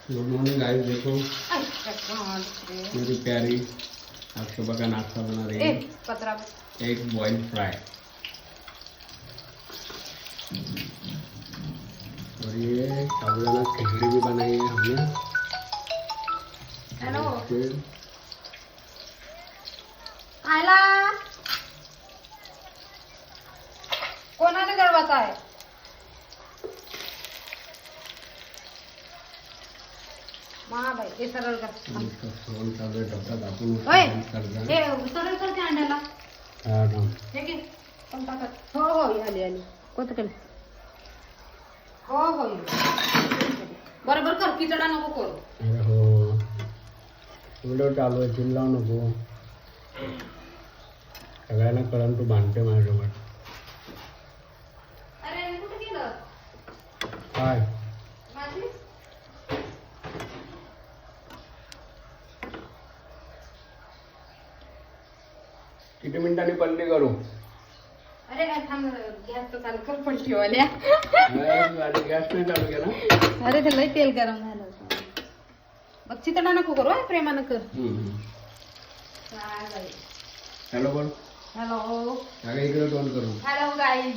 Good morning guys, देखो मेरी प्यारी आज सुबह का नाश्ता बना रही है। एग बॉइल फ्राई और ये साबुदाना खिचड़ी भी बनाई है हमने। हेलो फिर खायला कोणाने दरवाजा आहे? महाबाई हे सरळ कर. इसका फोन चालू है, तब तक आपण ओए कर हे सरळ कर त्या अंड्याला. हाँ हे घे पण टाकत. हो हो आली आली. कोणतं केलं? हो हो बरोबर कर, किचडा नको करू. अरे हो, व्हिडिओ चालू आहे, चिल्लावू नको. सगळ्यांना कळण तू भांडते माझ्यासोबत. अरे कुठे गेलं काय माझी? किती मिनिटांनी बंदी करू? अरे थांब, गॅस तर चालू कर पण ठेवाल्या. गॅस नाही चालू केला. अरे ते लय तेल गरम झालं होतं. मग चितडा नको करू, प्रेमानं कर. हॅलो बोल. हॅलो अगं इकडे टोन करू. Hello guys.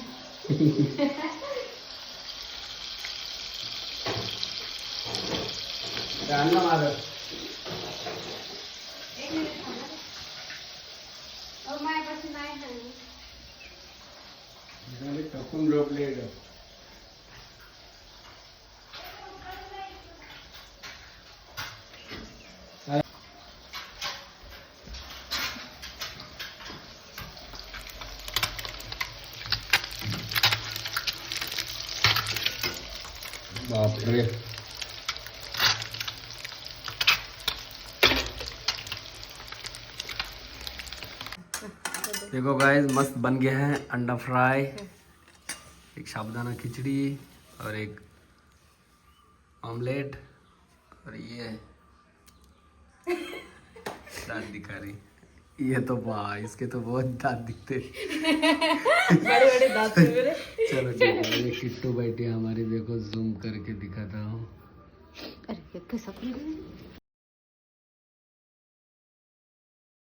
अन्न माझं एक मिनिट थांब. अहो माझ्यापाशी नाही खाल्ली. टपून झोपले. बापरे, देखो गाइस मस्त बन गया है अंडा फ्राई, एक साबुदाना खिचड़ी और एक ऑमलेट। और ये दांत दिखा रही, ये तो वाह, इसके तो बहुत दांत दिखते। बड़े बड़े दांत हैं मेरे. चलो ठीक है, ये किट्टू बैठी है हमारी, देखो जूम करके दिखाता हूँ। अरे कसं